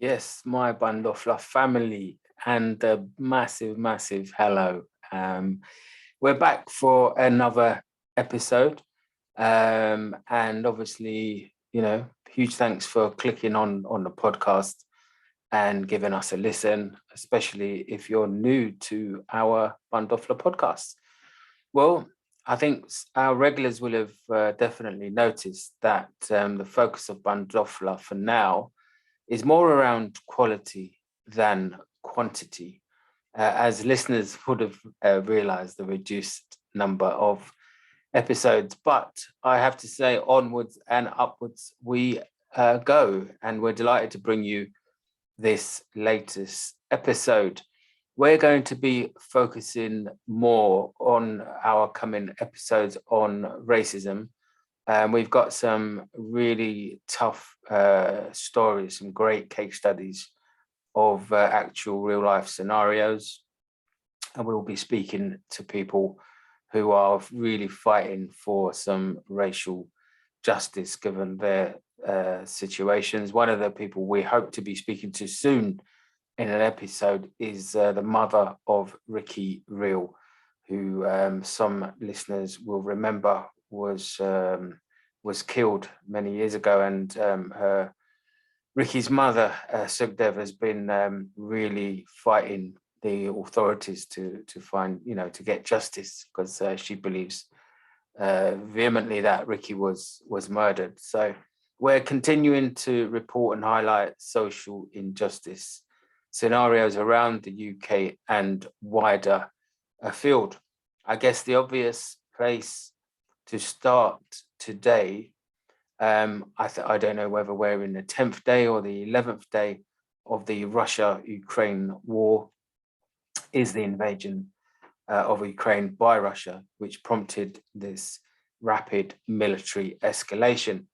Yes, my Bandofla family and a massive, massive hello. Um, we're back for another episode. And obviously, huge thanks for clicking on the podcast and giving us a listen, especially if you're new to our Bandofla podcast. Well, I think our regulars will have definitely noticed that the focus of Bandofla for now is more around quality than quantity. As listeners would have realized the reduced number of episodes, but I have to say, onwards and upwards we go, and we're delighted to bring you this latest episode. We're going to be focusing more on our coming episodes on racism. We've got some really tough stories, some great case studies of actual real life scenarios. And we'll be speaking to people who are really fighting for some racial justice given their situations. One of the people we hope to be speaking to soon in an episode is the mother of Ricky Real, who some listeners will remember was killed many years ago, and her Ricky's mother, Sugdev, has been really fighting the authorities to find, to get justice, because she believes vehemently that Ricky was murdered. So we're continuing to report and highlight social injustice scenarios around the UK and wider afield. I guess the obvious place to start today, I don't know whether we're in the 10th day or the 11th day of the Russia-Ukraine war, is the invasion of Ukraine by Russia, which prompted this rapid military escalation.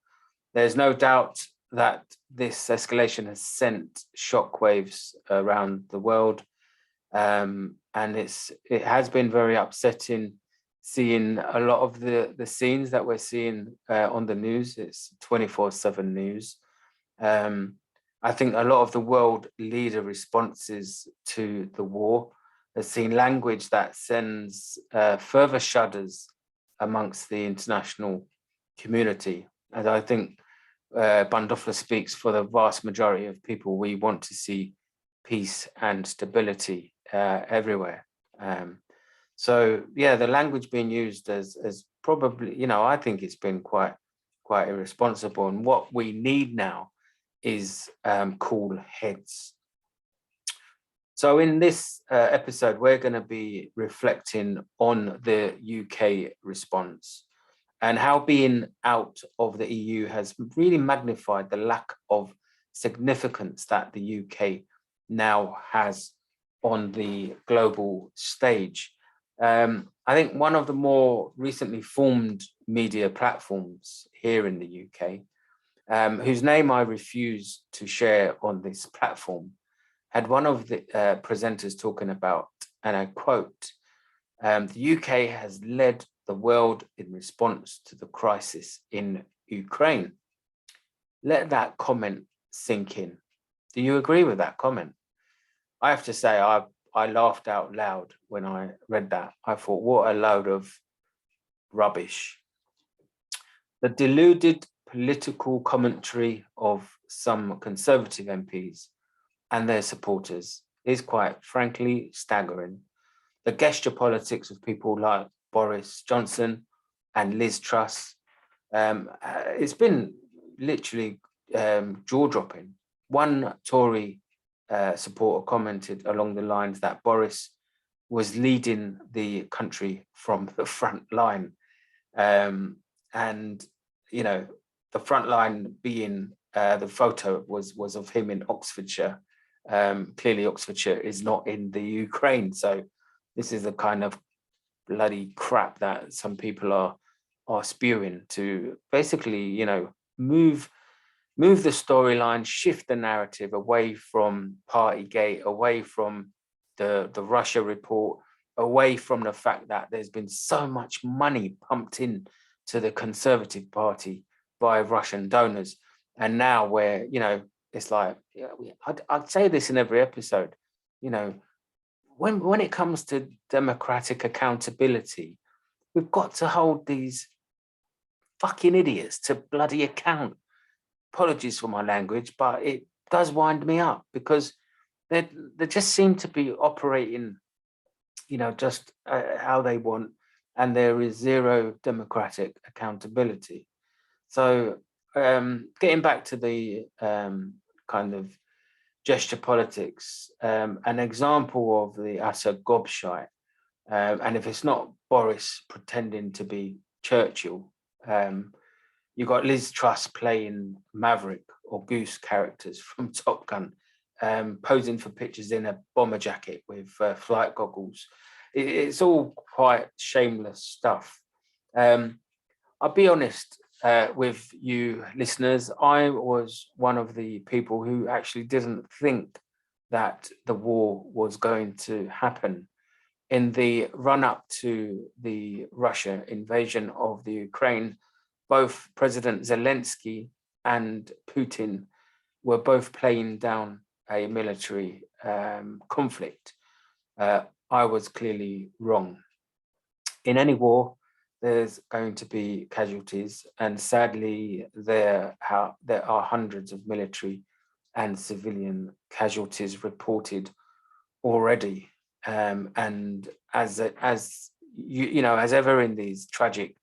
There's no doubt that this escalation has sent shockwaves around the world, and it has been very upsetting seeing a lot of the scenes that we're seeing on the news. It's 24/7 news. I think a lot of the world leader responses to the war has seen language that sends further shudders amongst the international community. And I think Bandofla speaks for the vast majority of people. We want to see peace and stability everywhere. So yeah, the language being used as probably, I think it's been quite irresponsible. And what we need now is cool heads. So in this episode, we're going to be reflecting on the UK response and how being out of the EU has really magnified the lack of significance that the UK now has on the global stage. I think one of the more recently formed media platforms here in the UK, whose name I refuse to share on this platform, had one of the presenters talking about, and I quote, the UK has led the world in response to the crisis in Ukraine. Let that comment sink in. Do you agree with that comment? I have to say, I laughed out loud when I read that. I thought, what a load of rubbish. The deluded political commentary of some Conservative MPs and their supporters is quite frankly staggering. The gesture politics of people like Boris Johnson and Liz Truss, it's been literally jaw-dropping. One Tory supporter commented along the lines that Boris was leading the country from the front line. And, the front line being the photo was of him in Oxfordshire. Clearly, Oxfordshire is not in the Ukraine. So this is the kind of bloody crap that some people are spewing to basically, move the storyline, shift the narrative away from Partygate, away from the Russia report, away from the fact that there's been so much money pumped in to the Conservative Party by Russian donors. And now we're, it's like, yeah, I'd say this in every episode, you know, when it comes to democratic accountability, we've got to hold these fucking idiots to bloody account. Apologies for my language, but it does wind me up because they just seem to be operating, just how they want, and there is zero democratic accountability. So, getting back to the kind of gesture politics, an example of the utter gobshite, and if it's not Boris pretending to be Churchill, you got Liz Truss playing Maverick or Goose characters from Top Gun, posing for pictures in a bomber jacket with flight goggles. It's all quite shameless stuff. I'll be honest with you listeners, I was one of the people who actually didn't think that the war was going to happen. In the run up to the Russia invasion of the Ukraine, both President Zelensky and Putin were both playing down a military conflict. I was clearly wrong. In any war, there's going to be casualties, and sadly, there are hundreds of military and civilian casualties reported already. And as as ever in these tragic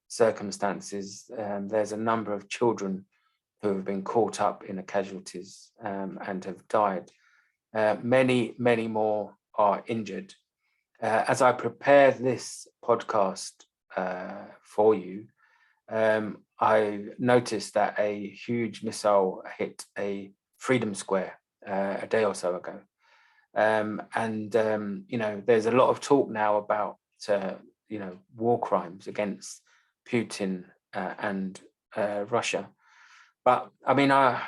circumstances, there's a number of children who have been caught up in the casualties and have died. Many more are injured. As I prepare this podcast for you, I noticed that a huge missile hit a Freedom Square a day or so ago. There's a lot of talk now about, war crimes against Putin and Russia. But I mean, I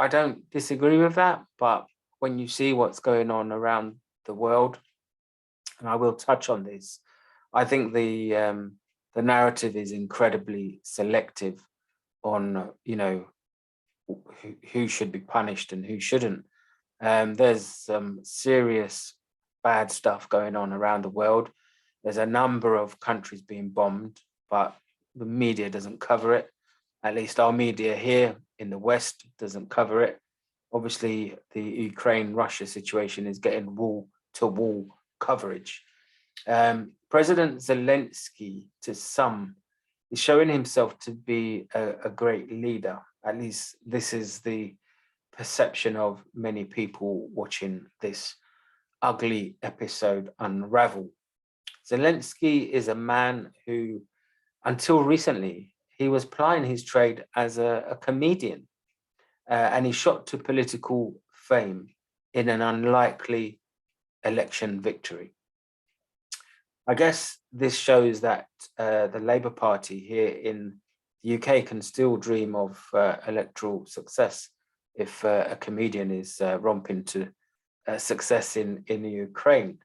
don't disagree with that. But when you see what's going on around the world, and I will touch on this, I think the narrative is incredibly selective on, who should be punished and who shouldn't. There's some serious bad stuff going on around the world. There's a number of countries being bombed, but the media doesn't cover it. At least our media here in the West doesn't cover it. Obviously, the Ukraine-Russia situation is getting wall-to-wall coverage. President Zelensky, to some, is showing himself to be a great leader. At least this is the perception of many people watching this ugly episode unravel. Zelensky is a man who, until recently, he was plying his trade as a comedian, and he shot to political fame in an unlikely election victory. I guess this shows that the Labour Party here in the UK can still dream of electoral success if a comedian is romping to success in the Ukraine.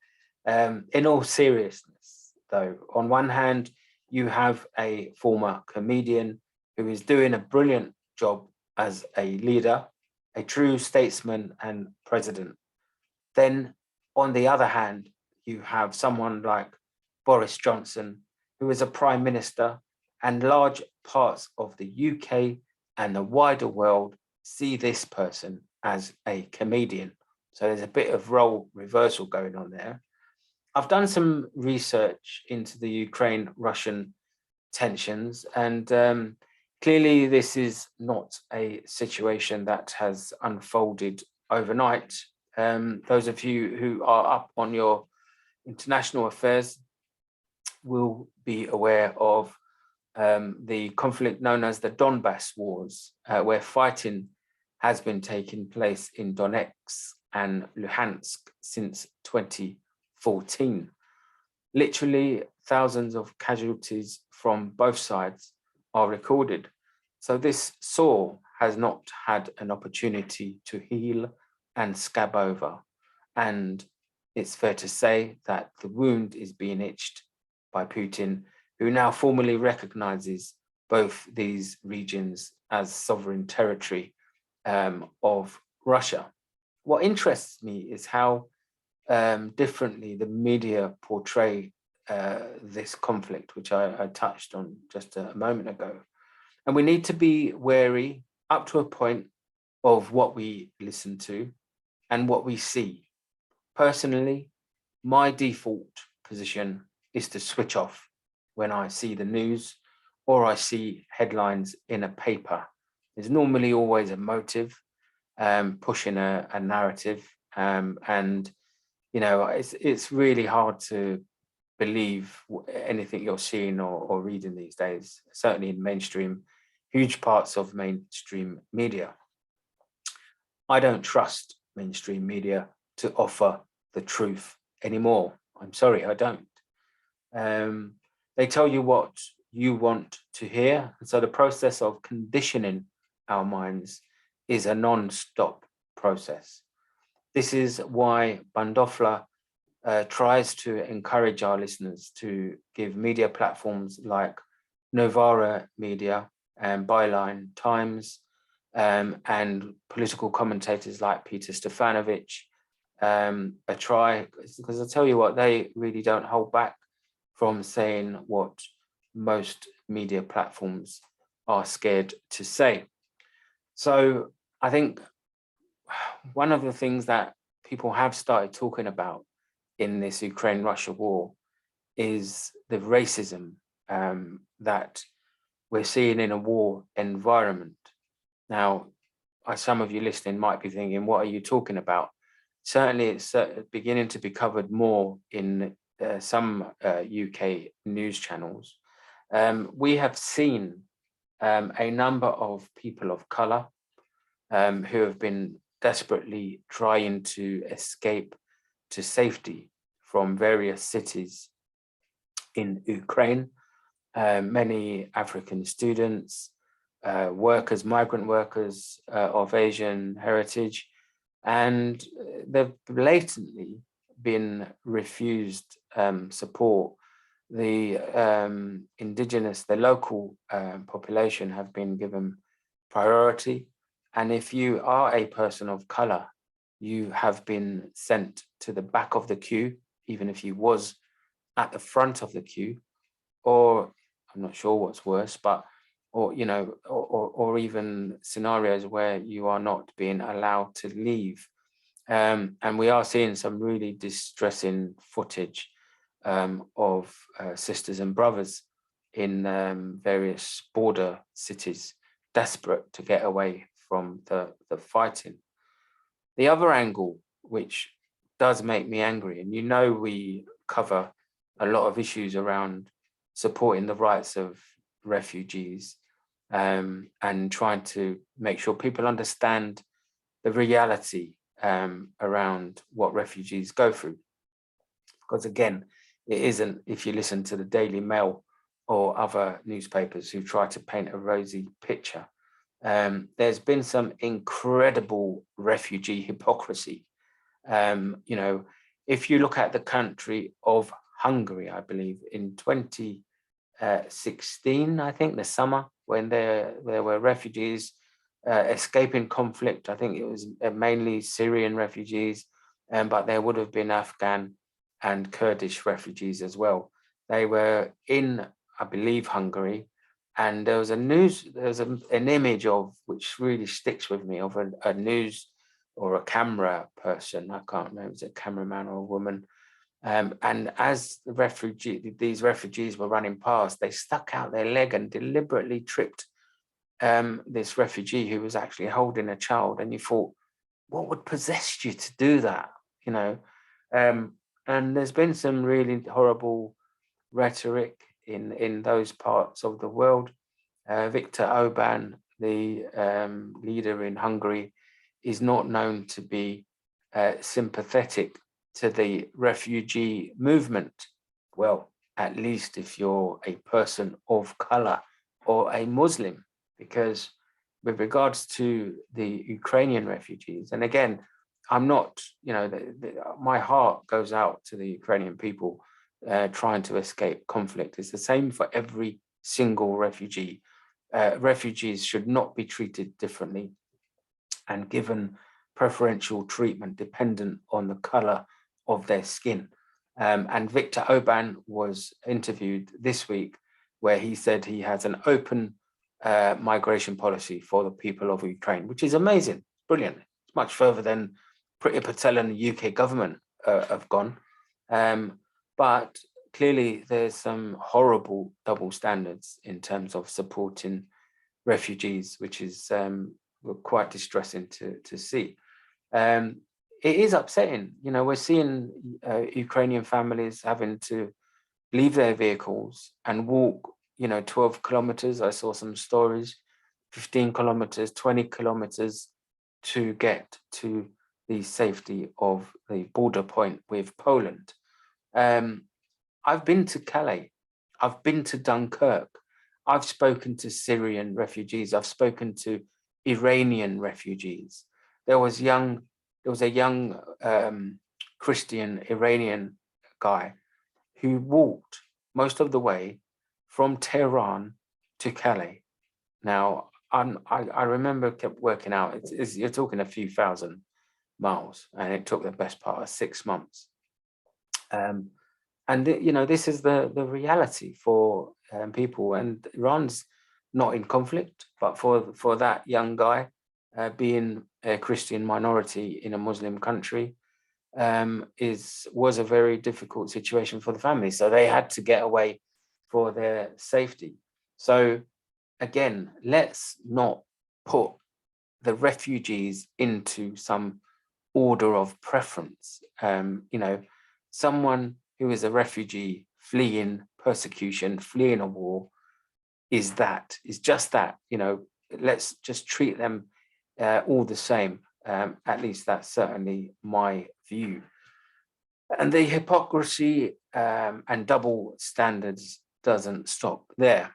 In all seriousness, though, on one hand, you have a former comedian who is doing a brilliant job as a leader, a true statesman and president. Then, on the other hand, you have someone like Boris Johnson, who is a prime minister, and large parts of the UK and the wider world see this person as a comedian. So there's a bit of role reversal going on there. I've done some research into the Ukraine-Russian tensions, and clearly this is not a situation that has unfolded overnight. Those of you who are up on your international affairs will be aware of the conflict known as the Donbass Wars, where fighting has been taking place in Donetsk and Luhansk since 2014. Literally thousands of casualties from both sides are recorded. So this sore has not had an opportunity to heal and scab over. And it's fair to say that the wound is being itched by Putin, who now formally recognizes both these regions as sovereign territory of Russia. What interests me is how differently the media portray this conflict, which I touched on just a moment ago. And we need to be wary up to a point of what we listen to and what we see. Personally, my default position is to switch off when I see the news or I see headlines in a paper. There's normally always a motive pushing a narrative, and it's really hard to believe anything you're seeing or reading these days, certainly in huge parts of mainstream media. I don't trust mainstream media to offer the truth anymore. I'm sorry, I don't. They tell you what you want to hear. And so the process of conditioning our minds is a non-stop process. This is why Bandofla tries to encourage our listeners to give media platforms like Novara Media and Byline Times and political commentators like Peter Stefanovic a try, because I tell you what, they really don't hold back from saying what most media platforms are scared to say. So I think one of the things that people have started talking about in this Ukraine-Russia war is the racism that we're seeing in a war environment. Now, some of you listening might be thinking, what are you talking about? Certainly, it's beginning to be covered more in some UK news channels. We have seen a number of people of colour who have been desperately trying to escape to safety from various cities in Ukraine. Many African students, migrant workers of Asian heritage, and they've blatantly been refused support. The the local population have been given priority. And if you are a person of color, you have been sent to the back of the queue, even if you was at the front of the queue, or I'm not sure what's worse, or even scenarios where you are not being allowed to leave. And we are seeing some really distressing footage of sisters and brothers in various border cities, desperate to get away from the fighting. The other angle, which does make me angry, and we cover a lot of issues around supporting the rights of refugees and trying to make sure people understand the reality around what refugees go through. Because again, it isn't, if you listen to the Daily Mail or other newspapers who try to paint a rosy picture, there's been some incredible refugee hypocrisy. If you look at the country of Hungary, I believe in 2016, I think the summer, when there were refugees escaping conflict. I think it was mainly Syrian refugees, but there would have been Afghan and Kurdish refugees as well. They were in, I believe, Hungary, and there was an image of, which really sticks with me, of a news or a camera person. I can't remember, was it a cameraman or a woman? And as these refugees were running past, they stuck out their leg and deliberately tripped this refugee who was actually holding a child. And you thought, what would possess you to do that? And there's been some really horrible rhetoric in those parts of the world. Viktor Orban, the leader in Hungary, is not known to be sympathetic to the refugee movement. Well, at least if you're a person of color or a Muslim, because with regards to the Ukrainian refugees, and again, I'm not, my heart goes out to the Ukrainian people trying to escape conflict. It's the same for every single refugee. Refugees should not be treated differently. and given preferential treatment dependent on the color of their skin. And Viktor Orban was interviewed this week, where he said he has an open migration policy for the people of Ukraine, which is amazing, brilliant. It's much further than Priti Patel and the UK government have gone. But clearly there's some horrible double standards in terms of supporting refugees, which is quite distressing to see. It is upsetting. You know, we're seeing Ukrainian families having to leave their vehicles and walk, 12 kilometers. I saw some stories, 15 kilometers, 20 kilometers to get to the safety of the border point with Poland. I've been to Calais. I've been to Dunkirk. I've spoken to Syrian refugees. I've spoken to Iranian refugees. There was a young Christian Iranian guy who walked most of the way from Tehran to Calais. Now, I remember kept working out, you're talking a few thousand miles, and it took the best part of 6 months. And this is the reality for people, and Iran's not in conflict, but for that young guy, being a Christian minority in a Muslim country, was a very difficult situation for the family. So they had to get away for their safety. So again, let's not put the refugees into some order of preference. Someone who is a refugee fleeing persecution, fleeing a war, is just that. Let's just treat them all the same. At least that's certainly my view. And the hypocrisy and double standards doesn't stop there.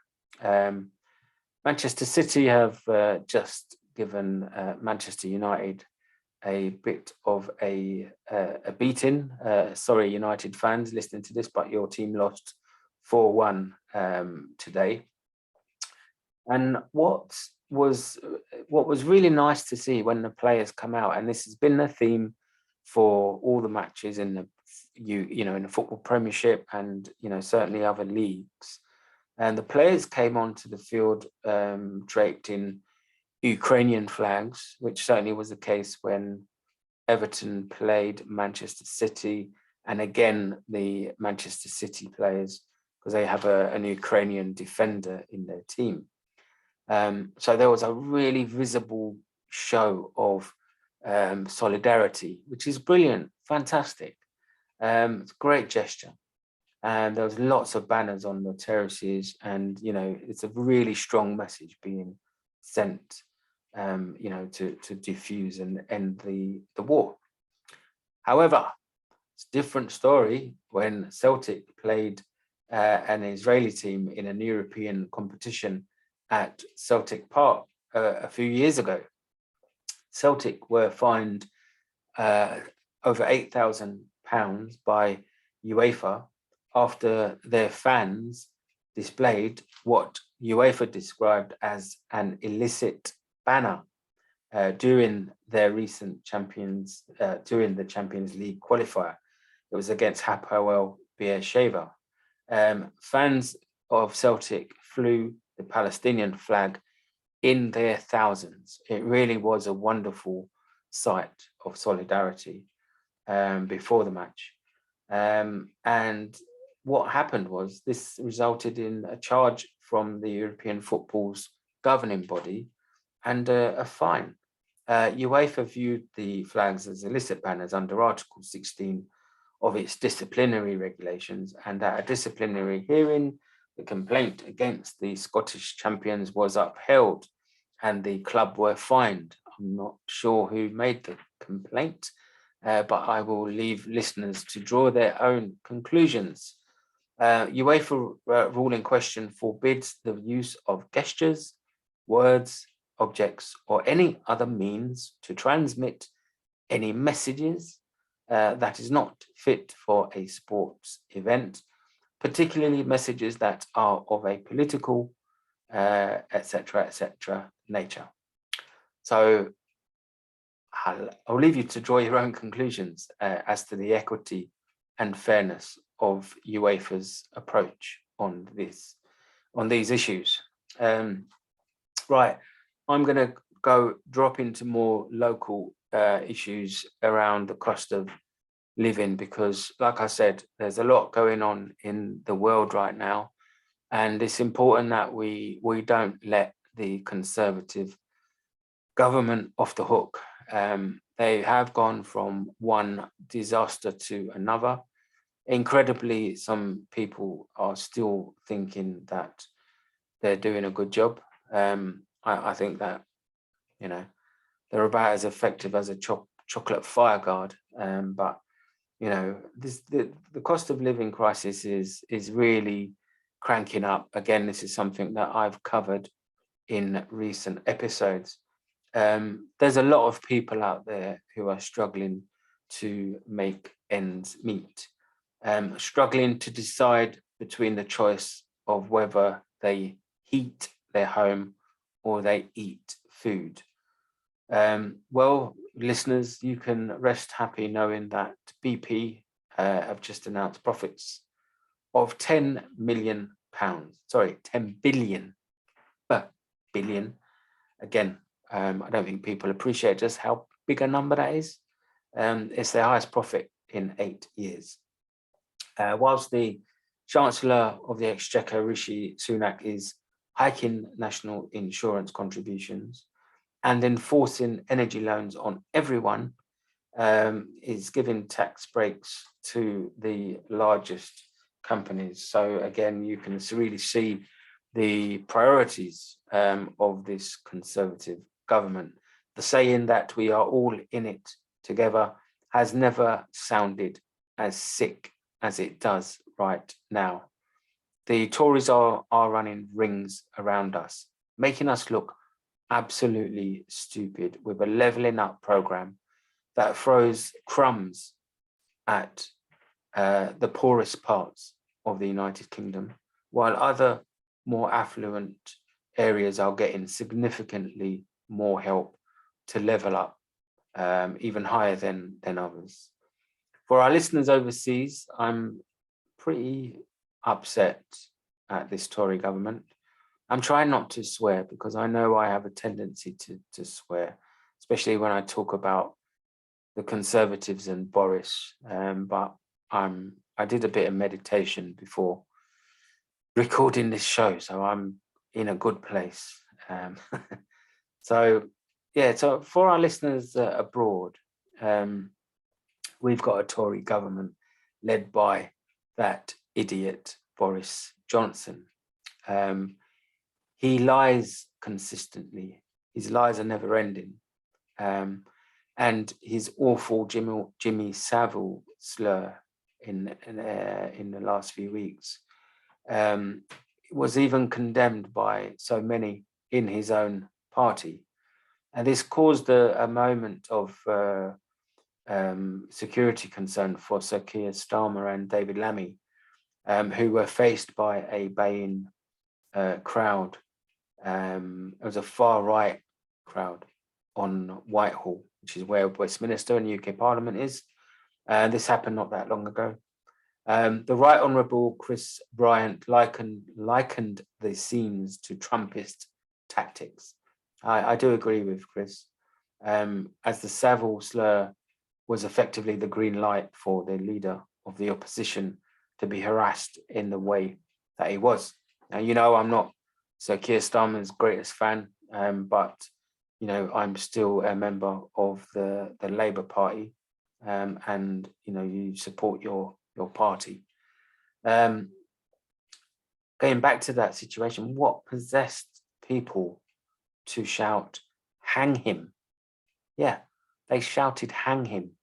Manchester City have just given Manchester United a bit of a beating. Sorry, United fans listening to this, but your team lost 4-1 today. And what was really nice to see when the players come out, and this has been the theme for all the matches in the in the Football Premiership and certainly other leagues, and the players came onto the field draped in Ukrainian flags, which certainly was the case when Everton played Manchester City, and again the Manchester City players, because they have an Ukrainian defender in their team. So there was a really visible show of solidarity, which is brilliant, fantastic. It's a great gesture. And there was lots of banners on the terraces, and it's a really strong message being sent, to diffuse and end the war. However, it's a different story when Celtic played an Israeli team in an European competition at Celtic Park a few years ago. Celtic were fined over £8,000 by UEFA after their fans displayed what UEFA described as an illicit banner during their recent during the Champions League qualifier. It was against Hapoel Beersheva. Fans of Celtic flew the Palestinian flag in their thousands. It really was a wonderful sight of solidarity before the match. And what happened was this resulted in a charge from the European football's governing body and a fine. UEFA viewed the flags as illicit banners under Article 16 of its disciplinary regulations, and at a disciplinary hearing, the complaint against the Scottish champions was upheld and the club were fined. I'm not sure who made the complaint, but I will leave listeners to draw their own conclusions. UEFA rule in question forbids the use of gestures, words, objects, or any other means to transmit any messages that is not fit for a sports event, particularly messages that are of a political, etc., nature. So I'll leave you to draw your own conclusions as to the equity and fairness of UEFA's approach on these issues. Right, I'm going to go drop into more local issues around the cost of living, because like I said, there's a lot going on in the world right now, and it's important that we don't let the Conservative government off the hook. They have gone from one disaster to another. Incredibly, some people are still thinking that they're doing a good job. I think that, you know, they're about as effective as a chocolate fire guard. But, you know, the cost of living crisis is really cranking up. Again, this is something that I've covered in recent episodes. There's a lot of people out there who are struggling to make ends meet, struggling to decide between the choice of whether they heat their home or they eat food. Well, listeners, you can rest happy knowing that BP have just announced profits of £10 million. Sorry, 10 billion. Billion. Again, I don't think people appreciate just how big a number that is. It's their highest profit in 8 years. Whilst the Chancellor of the Exchequer, Rishi Sunak, is hiking national insurance contributions and enforcing energy loans on everyone, is giving tax breaks to the largest companies. So again, you can really see the priorities of this Conservative government. The saying that we are all in it together has never sounded as sick as it does right now. The Tories are running rings around us, making us look absolutely stupid with a levelling up programme that throws crumbs at the poorest parts of the United Kingdom, while other more affluent areas are getting significantly more help to level up even higher than others. For our listeners overseas, I'm pretty upset at this Tory government. I'm trying not to swear because I know I have a tendency to swear, especially when I talk about the Conservatives and Boris. But I did a bit of meditation before recording this show, so I'm in a good place. So for our listeners abroad, we've got a Tory government led by that idiot Boris Johnson. He lies consistently. His lies are never ending. And his awful Jimmy Savile slur in the last few weeks was even condemned by so many in his own party. And this caused a moment of security concern for Sir Keir Starmer and David Lammy, who were faced by a baying crowd. It was a far-right crowd on Whitehall, which is where Westminster and UK Parliament is. This happened not that long ago. The Right Honourable Chris Bryant likened the scenes to Trumpist tactics. I do agree with Chris, as the Savile slur was effectively the green light for the leader of the opposition to be harassed in the way that he was. Now, you know, I'm not Sir Keir Starmer's greatest fan, but, you know, I'm still a member of the Labour Party, and, you know, you support your party. Going back to that situation, what possessed people to shout, "Hang him"? Yeah, they shouted, "Hang him."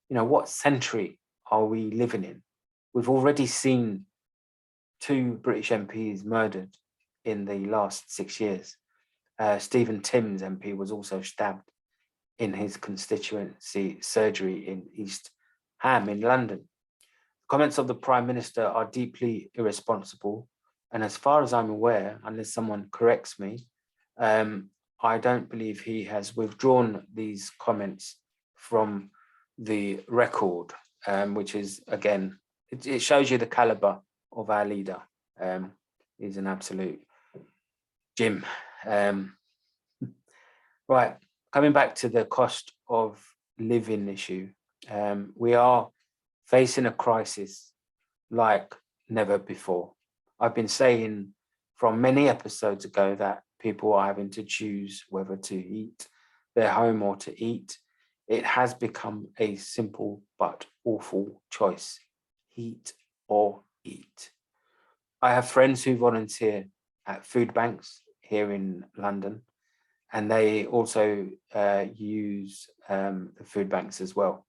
You know, what century are we living in? We've already seen 2 British MPs murdered in the last 6 years. Stephen Timms MP was also stabbed in his constituency surgery in East Ham in London. Comments of the Prime Minister are deeply irresponsible. And as far as I'm aware, unless someone corrects me, I don't believe he has withdrawn these comments from the record, which is, again, it shows you the caliber of our leader. He's an absolute Jim. Right, coming back to the cost of living issue, we are facing a crisis like never before. I've been saying from many episodes ago that people are having to choose whether to heat their home or to eat. It has become a simple but awful choice: heat or eat. I have friends who volunteer at food banks here in London, and they also use the food banks as well.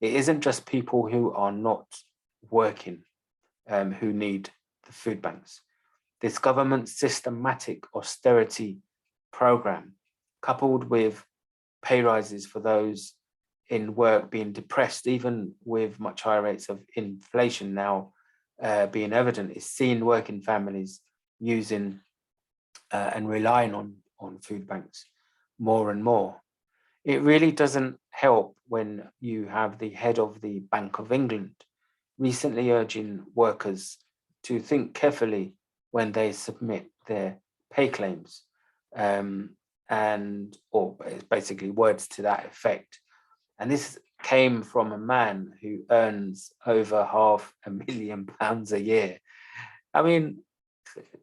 It isn't just people who are not working who need the food banks. This government's systematic austerity program, coupled with pay rises for those in work being depressed, even with much higher rates of inflation now being evident, is seeing working families using and relying on food banks more and more. It really doesn't help when you have the head of the Bank of England recently urging workers to think carefully when they submit their pay claims, or basically words to that effect. And this came from a man who earns over £500,000 a year. I mean,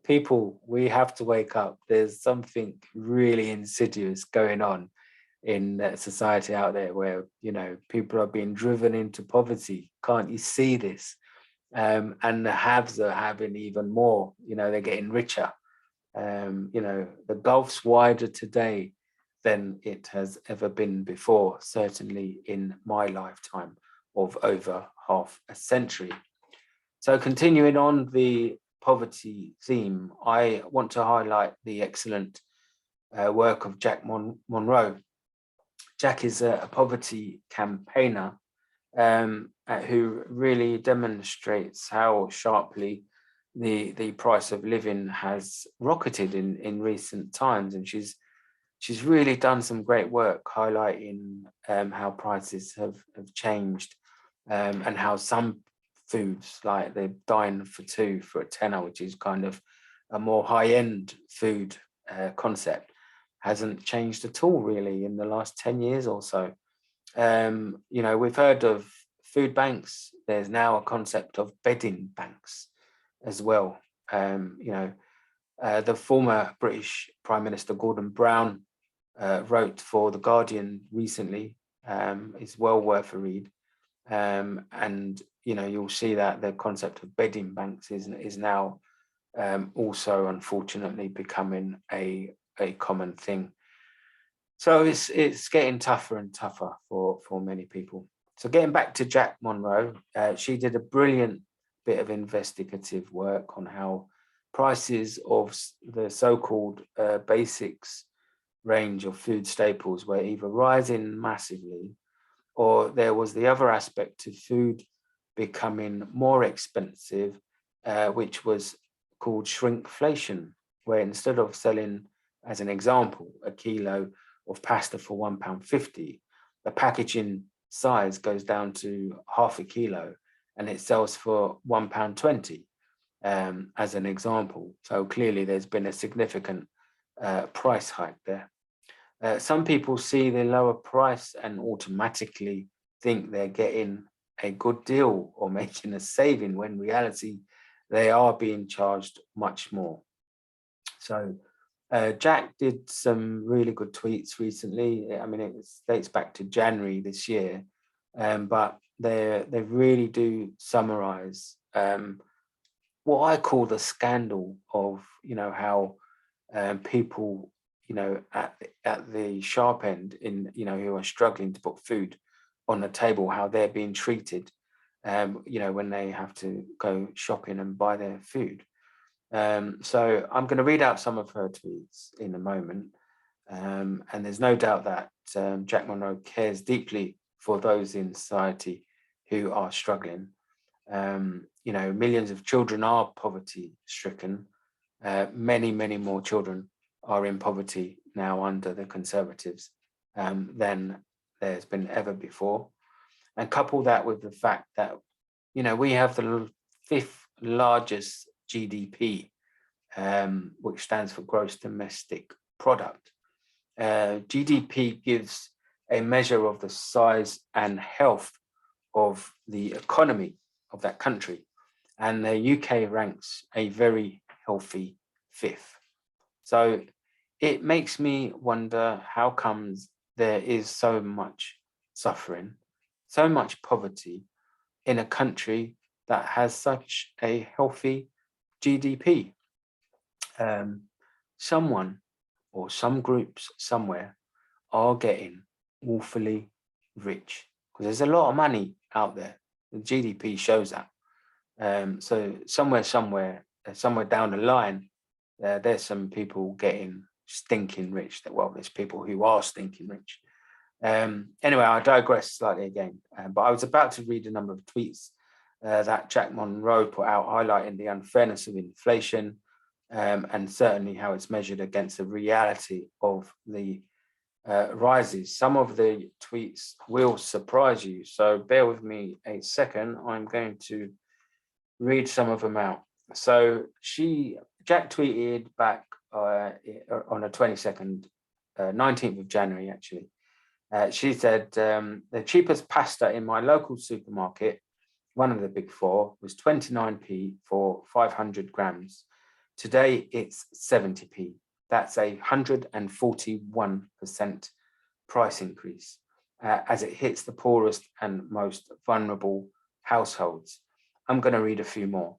people, we have to wake up. There's something really insidious going on in society out there where, you know, people are being driven into poverty. Can't you see this? And the haves are having even more, you know, they're getting richer. You know, the gulf's wider today than it has ever been before, certainly in my lifetime of over half a century. So continuing on the poverty theme, I want to highlight the excellent work of Jack Monroe. Jack is a poverty campaigner who really demonstrates how sharply the price of living has rocketed in recent times, and she's really done some great work highlighting how prices have changed, and how some foods, like the dine for two for a tenner, which is kind of a more high-end food concept, hasn't changed at all really in the last 10 years or so. You know, we've heard of food banks. There's now a concept of bedding banks as well. You know, the former British Prime Minister Gordon Brown wrote for The Guardian recently. It's well worth a read. And, you know, you'll see that the concept of bedding banks is now also, unfortunately, becoming a common thing. So it's getting tougher and tougher for many people. So getting back to Jack Monroe, she did a brilliant bit of investigative work on how prices of the so-called basics range of food staples were either rising massively, or there was the other aspect of food becoming more expensive, which was called shrinkflation, where instead of selling, as an example, a kilo of pasta for £1.50, the packaging size goes down to half a kilo and it sells for £1.20, as an example. So clearly there's been a significant price hike there. Some people see the lower price and automatically think they're getting a good deal or making a saving, when in reality they are being charged much more. So Jack did some really good tweets recently. I mean, it dates back to January this year, but they really do summarize what I call the scandal of, you know, how people, you know, at the sharp end, in, you know, who are struggling to put food on the table, how they're being treated, you know, when they have to go shopping and buy their food. So I'm going to read out some of her tweets in a moment. And there's no doubt that Jack Monroe cares deeply for those in society who are struggling. You know, millions of children are poverty stricken. Many more children are in poverty now under the Conservatives than there's been ever before. And couple that with the fact that, we have the fifth largest GDP, which stands for gross domestic product. GDP gives a measure of the size and health of the economy of that country. And the UK ranks a very healthy fifth. So it makes me wonder how comes there is so much suffering, so much poverty in a country that has such a healthy GDP. Someone or some groups somewhere are getting awfully rich because there's a lot of money out there. The GDP shows that. So somewhere down the line, there's some people getting stinking rich. Well, there's people who are stinking rich. Anyway, I digress slightly again, but I was about to read a number of tweets that Jack Monroe put out highlighting the unfairness of inflation and certainly how it's measured against the reality of the rises. Some of the tweets will surprise you, so bear with me a second. I'm going to read some of them out. So Jack tweeted back on the 22nd, 19th of January, actually. She said, the cheapest pasta in my local supermarket, one of the big four, was 29p for 500 grams. Today it's 70p. That's a 141% price increase as it hits the poorest and most vulnerable households. I'm going to read a few more.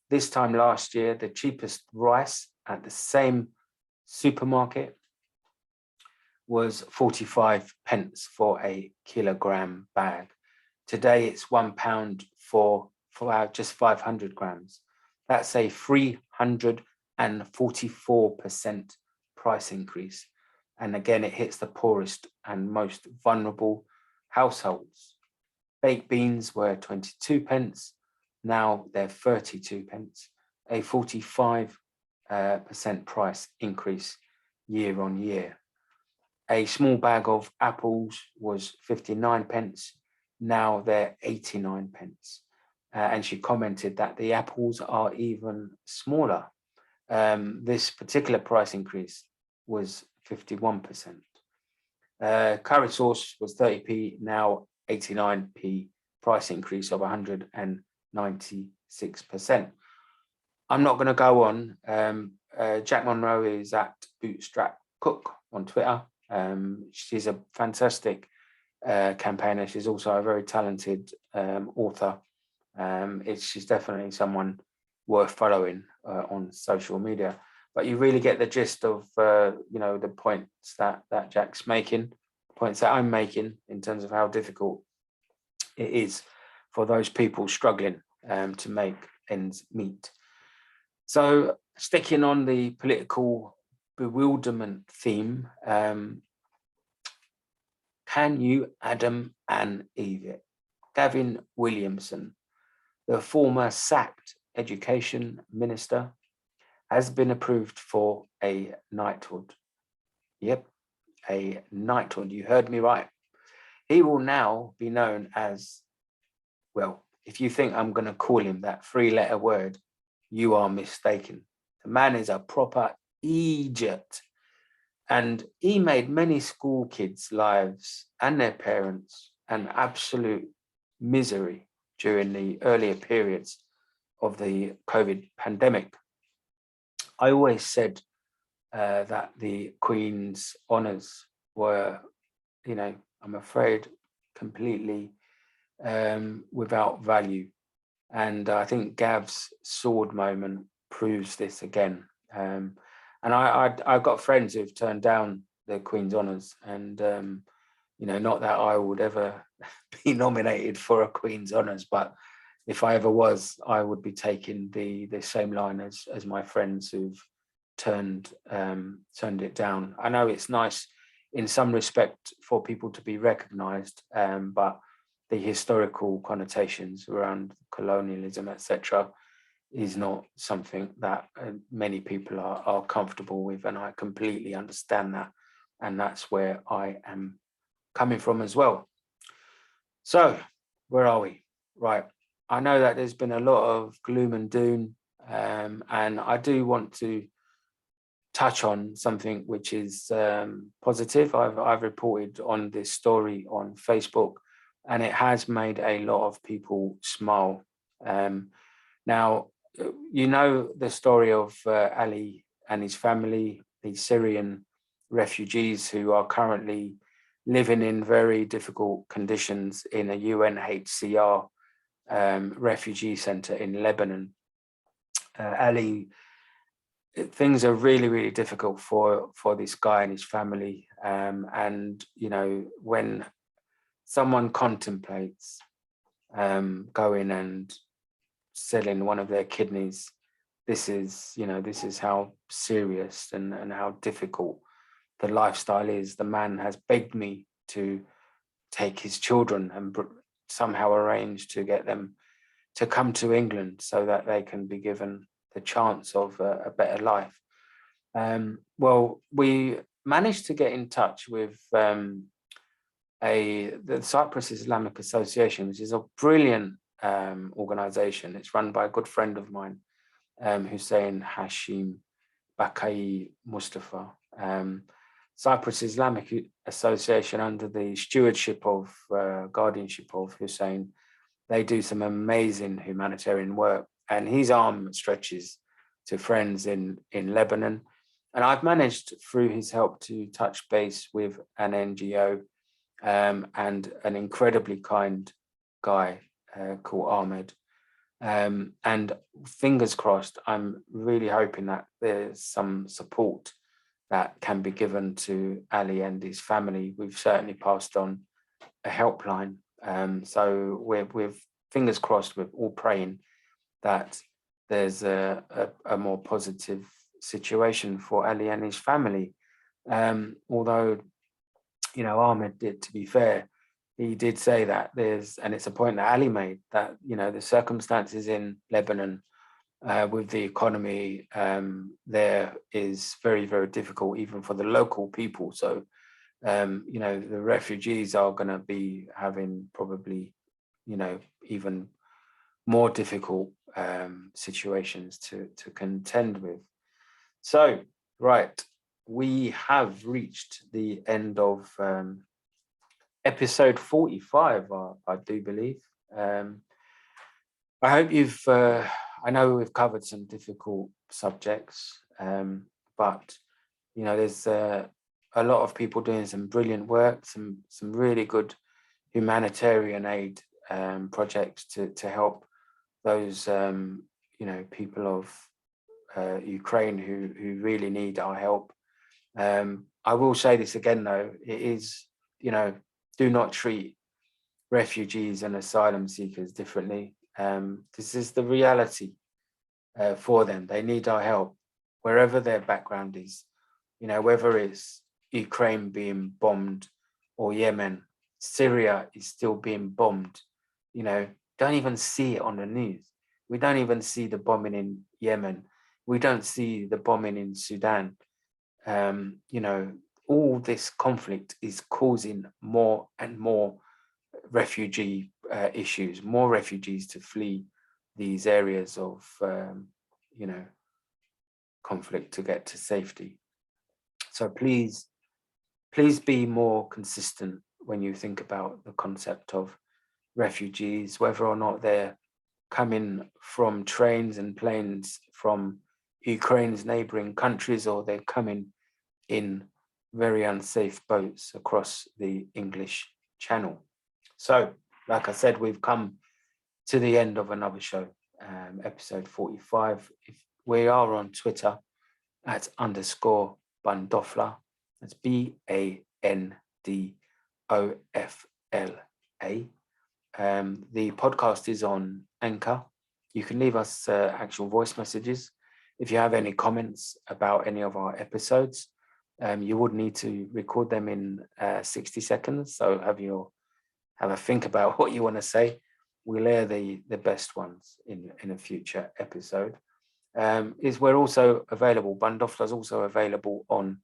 This time last year, the cheapest rice at the same supermarket was 45 pence for a kilogram bag. Today it's £1 for just 500 grams. That's a 344% price increase. And again, it hits the poorest and most vulnerable households. Baked beans were 22 pence. Now they're 32 pence, a 45% price increase year on year. A small bag of apples was 59 pence. Now they're 89 pence. And she commented that the apples are even smaller. This particular price increase was 51%. Curry sauce was 30p, now 89p, price increase of 196%. I'm not going to go on. Jack Monroe is at Bootstrap Cook on Twitter. She's a fantastic campaigner. She's also a very talented author. She's definitely someone worth following on social media. But you really get the gist of the points that Jack's making, points that I'm making in terms of how difficult it is for those people struggling to make ends meet. So sticking on the political bewilderment theme, can you Adam and Eve it? Gavin Williamson, the former sacked education minister, has been approved for a knighthood. Yep, a knighthood. You heard me right. He will now be known as, well, if you think I'm going to call him that three-letter word, you are mistaken. The man is a proper Egypt. And he made many school kids' lives and their parents an absolute misery during the earlier periods of the COVID pandemic. I always said that the Queen's honours were, I'm afraid, completely without value. And I think Gav's sword moment proves this again. And I've got friends who've turned down the Queen's honours, and not that I would ever be nominated for a Queen's honours, but if I ever was, I would be taking the same line as my friends who've turned it down. I know it's nice in some respect for people to be recognised, but the historical connotations around colonialism, etc., is not something that many people are comfortable with, and I completely understand that, and that's where I am coming from as well. So where are we? Right, I know that there's been a lot of gloom and doom, and I do want to touch on something which is positive. I've reported on this story on Facebook, and it has made a lot of people smile. Now, you know the story of Ali and his family, the Syrian refugees who are currently living in very difficult conditions in a UNHCR refugee center in Lebanon. Ali, things are really, really difficult for this guy and his family. And, you know, when someone contemplates going and selling one of their kidneys, this is, you know, this is how serious and how difficult the lifestyle is. The man has begged me to take his children and somehow arrange to get them to come to England so that they can be given the chance of a better life. Well, we managed to get in touch with the Cyprus Islamic Association, which is a brilliant organization. It's run by a good friend of mine, Hussein Hashim Bakai Mustafa. Cyprus Islamic Association, under the stewardship of guardianship of Hussein, they do some amazing humanitarian work, and his arm stretches to friends in Lebanon. And I've managed through his help to touch base with an NGO and an incredibly kind guy called Ahmed. And fingers crossed, I'm really hoping that there's some support that can be given to Ali and his family. We've certainly passed on a helpline. So we're fingers crossed, we're all praying that there's a more positive situation for Ali and his family. Although, you know, Ahmed did, to be fair, he did say that and it's a point that Ali made, that, you know, the circumstances in Lebanon with the economy there is very, very difficult, even for the local people. So, you know, the refugees are going to be having probably, you know, even more difficult situations to contend with. So, right, we have reached the end of episode 45, I do believe. I hope you've, I know we've covered some difficult subjects, but, you know, there's a lot of people doing some brilliant work, some really good humanitarian aid projects to help those, you know, people of Ukraine who really need our help. I will say this again, though, it is, you know, do not treat refugees and asylum seekers differently. This is the reality for them. They need our help wherever their background is, you know, whether it's Ukraine being bombed or Yemen, Syria is still being bombed. You know, don't even see it on the news. We don't even see the bombing in Yemen. We don't see the bombing in Sudan. You know, all this conflict is causing more and more refugee issues, more refugees to flee these areas of, you know, conflict to get to safety. So please be more consistent when you think about the concept of refugees, whether or not they're coming from trains and planes from Ukraine's neighboring countries, or they're coming in very unsafe boats across the English Channel. So, like I said, we've come to the end of another show, episode 45. If we are on Twitter at _Bandofla. That's BANDOFLA. The podcast is on Anchor. You can leave us actual voice messages. If you have any comments about any of our episodes, you would need to record them in 60 seconds. So have a think about what you want to say. we'll air the best ones in a future episode. Is we're also available. Bandofla is also available on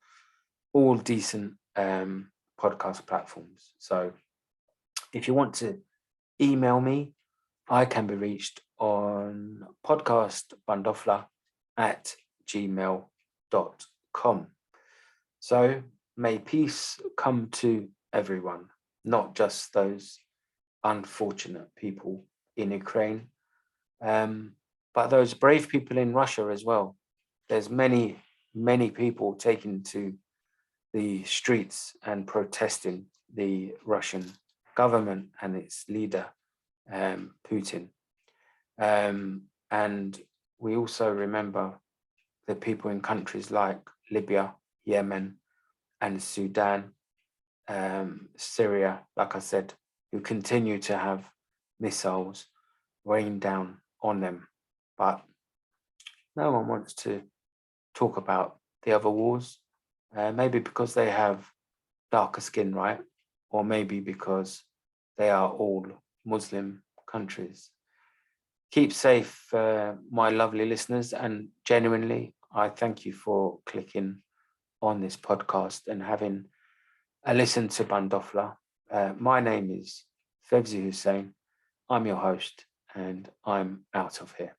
all decent podcast platforms. So if you want to email me, I can be reached on podcastbandofla@gmail.com. So may peace come to everyone, not just those unfortunate people in Ukraine, but those brave people in Russia as well. There's many, many people taking to the streets and protesting the Russian government and its leader, Putin. And we also remember the people in countries like Libya, Yemen, and Sudan, Syria, like I said, who continue to have missiles rain down on them. But no one wants to talk about the other wars, maybe because they have darker skin, right? Or maybe because they are all Muslim countries. Keep safe, my lovely listeners, and genuinely, I thank you for clicking on this podcast and having a listen to Bandofla. My name is Fevzi Hussein. I'm your host, and I'm out of here.